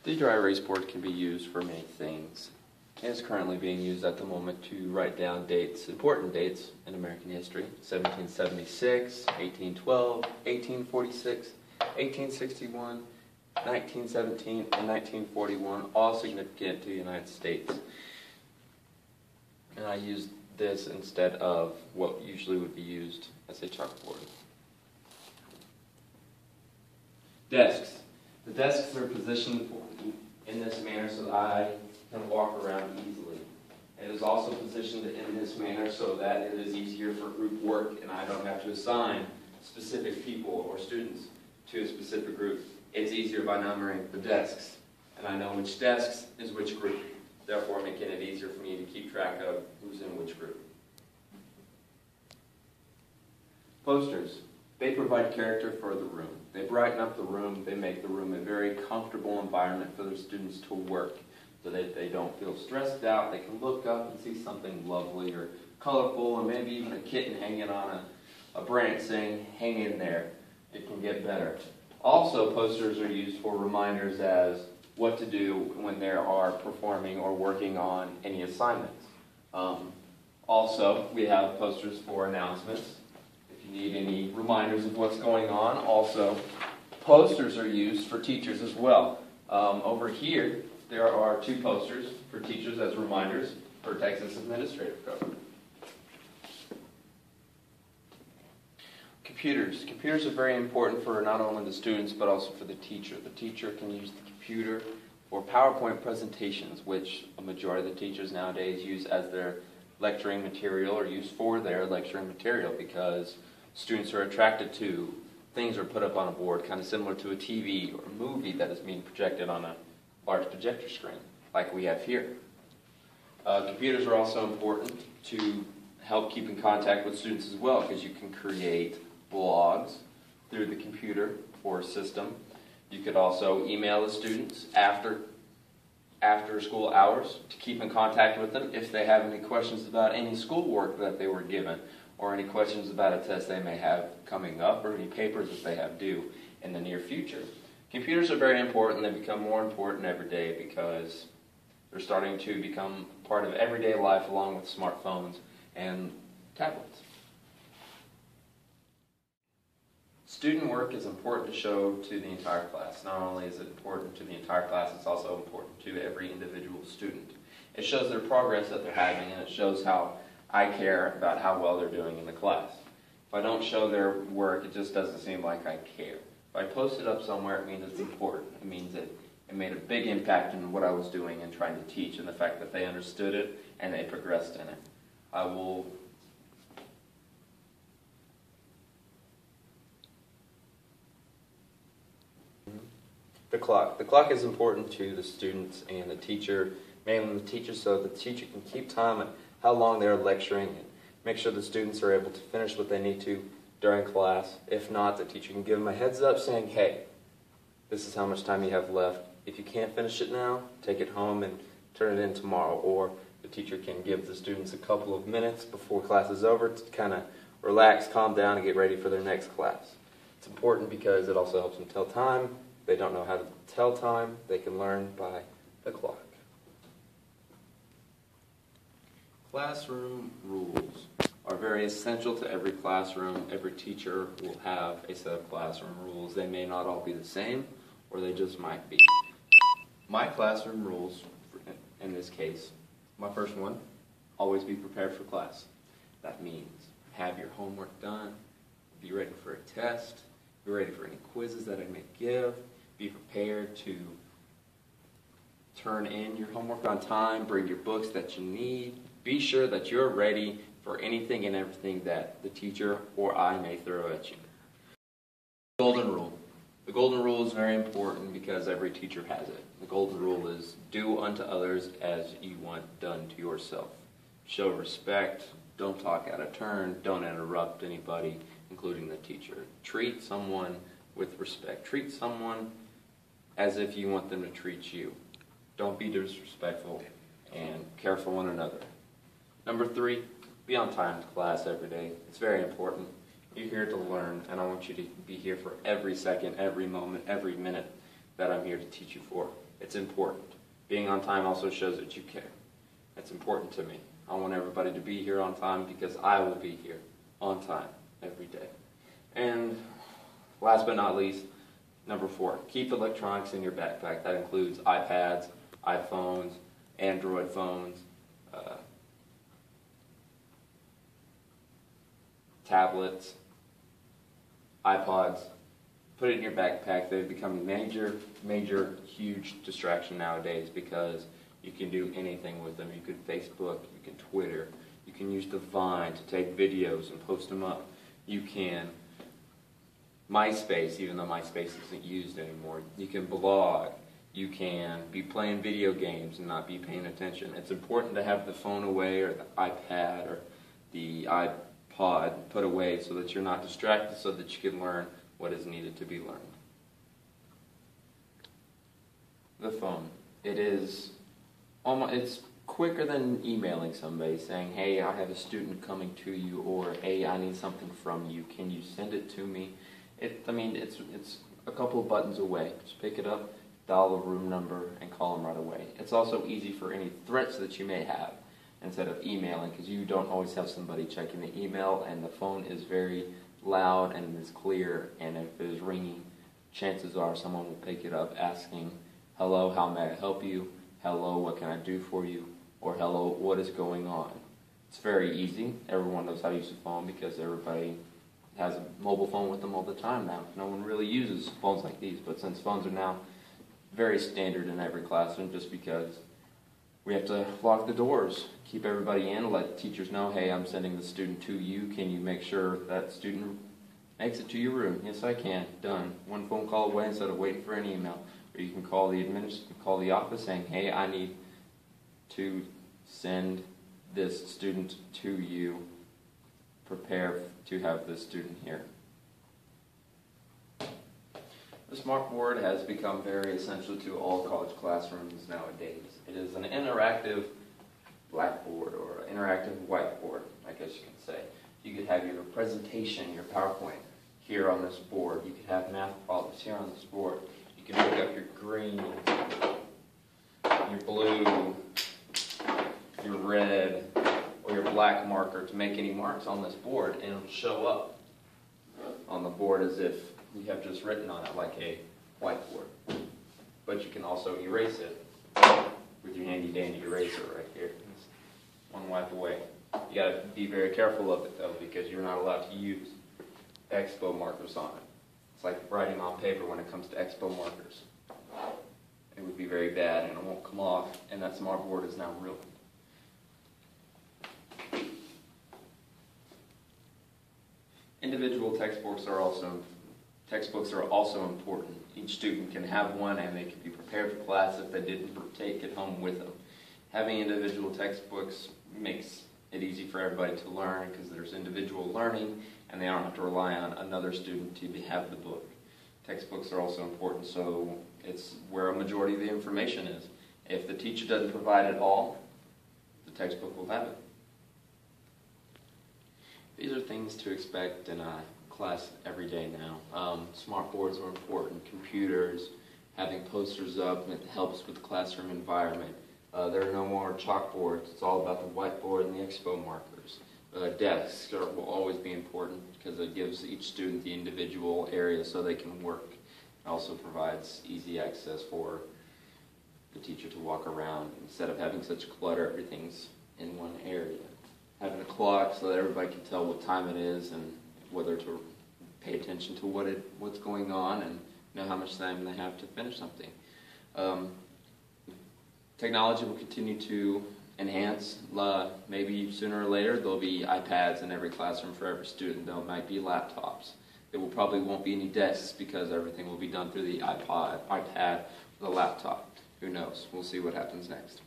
The dry erase board can be used for many things. It is currently being used at the moment to write down dates, important dates in American history: 1776, 1812, 1846, 1861, 1917, and 1941, all significant to the United States. And I use this instead of what usually would be used as a chalkboard. Desks. The desks are positioned in this manner so that I can walk around easily. It is also positioned in this manner so that it is easier for group work and I don't have to assign specific people or students to a specific group. It's easier by numbering the desks, and I know which desks is which group, therefore making it easier for me to keep track of who's in which group. Posters. They provide character for the room. They brighten up the room. They make the room a very comfortable environment for their students to work so that they don't feel stressed out. They can look up and see something lovely or colorful, and maybe even a kitten hanging on a branch saying, "Hang in there. It can get better." Also, posters are used for reminders as what to do when they are performing or working on any assignments. Also, we have posters for announcements. If you need any reminders of what's going on. Also, posters are used for teachers as well. Over here, there are 2 posters for teachers as reminders for Texas Administrative Code. Computers. Computers are very important for not only the students but also for the teacher. The teacher can use the computer for PowerPoint presentations, which a majority of the teachers nowadays use as their lecturing material or use for their lecturing material because students are attracted to things are put up on a board, kind of similar to a TV or a movie that is being projected on a large projector screen, like we have here. Computers are also important to help keep in contact with students as well, because you can create blogs through the computer or system. You could also email the students after school hours to keep in contact with them if they have any questions about any schoolwork that they were given, or any questions about a test they may have coming up, or any papers that they have due in the near future. Computers are very important. They become more important every day because they're starting to become part of everyday life along with smartphones and tablets. Student work is important to show to the entire class. Not only is it important to the entire class, it's also important to every individual student. It shows their progress that they're having, and it shows how I care about how well they're doing in the class. If I don't show their work, it just doesn't seem like I care. If I post it up somewhere, it means it's important. It means that it made a big impact in what I was doing and trying to teach, and the fact that they understood it and they progressed in it. I will The clock. The clock is important to the students and the teacher, mainly the teacher, so the teacher can keep time on how long they're lecturing and make sure the students are able to finish what they need to during class. If not, the teacher can give them a heads up saying, "Hey, this is how much time you have left. If you can't finish it now, take it home and turn it in tomorrow." Or the teacher can give the students a couple of minutes before class is over to kind of relax, calm down, and get ready for their next class. It's important because it also helps them tell time. If they don't know how to tell time, they can learn by the clock. Classroom rules are very essential to every classroom. Every teacher will have a set of classroom rules. They may not all be the same, or they just might be. My classroom rules, in this case, my first one, always be prepared for class. That means have your homework done, be ready for a test, be ready for any quizzes that I may give, be prepared to turn in your homework on time, bring your books that you need. Be sure that you're ready for anything and everything that the teacher or I may throw at you. Golden rule. The golden rule is very important because every teacher has it. The golden rule is do unto others as you want done to yourself. Show respect. Don't talk out of turn. Don't interrupt anybody, including the teacher. Treat someone with respect. Treat someone as if you want them to treat you. Don't be disrespectful and care for one another. Number 3, be on time to class every day. It's very important. You're here to learn, and I want you to be here for every second, every moment, every minute that I'm here to teach you for. It's important. Being on time also shows that you care. It's important to me. I want everybody to be here on time because I will be here on time every day. And last but not least, number 4, keep electronics in your backpack. That includes iPads, iPhones, Android phones, tablets, iPods. Put it in your backpack. They've become a major, huge distraction nowadays because you can do anything with them. You can Facebook, you can Twitter, you can use the Vine to take videos and post them up. You can MySpace, even though MySpace isn't used anymore. You can blog. You can be playing video games and not be paying attention. It's important to have the phone away or the iPad or the iPod put away so that you're not distracted, so that you can learn what is needed to be learned. The phone. It's quicker than emailing somebody saying, hey, I have a student coming to you, or hey, I need something from you. Can you send it to me? It's a couple of buttons away. Just pick it up, dial the room number, and call them right away. It's also easy for any threats that you may have instead of emailing, because you don't always have somebody checking the email, and the phone is very loud and is clear, and if it is ringing, chances are someone will pick it up asking, hello, how may I help you? Hello, what can I do for you? Or hello, what is going on? It's very easy. Everyone knows how to use a phone because everybody has a mobile phone with them all the time now. No one really uses phones like these, but since phones are now very standard in every classroom, just because we have to lock the doors, keep everybody in, let teachers know, hey, I'm sending the student to you. Can you make sure that student makes it to your room? Yes, I can. Done. One phone call away instead of waiting for an email. Or you can call the office saying, hey, I need to send this student to you. Prepare to have this student here. The smart board has become very essential to all college classrooms nowadays. It is an interactive blackboard or interactive whiteboard, I guess you can say. You could have your presentation, your PowerPoint here on this board. You could have math problems here on this board. You can pick up your green, your blue, your red, or your black marker to make any marks on this board, and it'll show up on the board as if you have just written on it like a whiteboard. But you can also erase it with your handy dandy eraser right here. It's one wipe away. You got to be very careful of it though, because you're not allowed to use Expo markers on it. It's like writing on paper when it comes to Expo markers. It would be very bad and it won't come off, and that smart board is now ruined. Individual textbooks are also important. Each student can have one and they can be prepared for class if they didn't take it home with them. Having individual textbooks makes it easy for everybody to learn because there's individual learning and they don't have to rely on another student to have the book. Textbooks are also important, so it's where a majority of the information is. If the teacher doesn't provide it all, the textbook will have it. These are things to expect in a class every day now. Smart boards are important. Computers, having posters up, it helps with the classroom environment. There are no more chalkboards. It's all about the whiteboard and the Expo markers. Desks will always be important because it gives each student the individual area so they can work. It also provides easy access for the teacher to walk around. Instead of having such clutter, everything's in one area. Having a clock so that everybody can tell what time it is and whether to pay attention to what's going on and know how much time they have to finish something. Technology will continue to enhance. Maybe sooner or later there'll be iPads in every classroom for every student. There might be laptops. There probably won't be any desks because everything will be done through the iPad, or the laptop. Who knows? We'll see what happens next.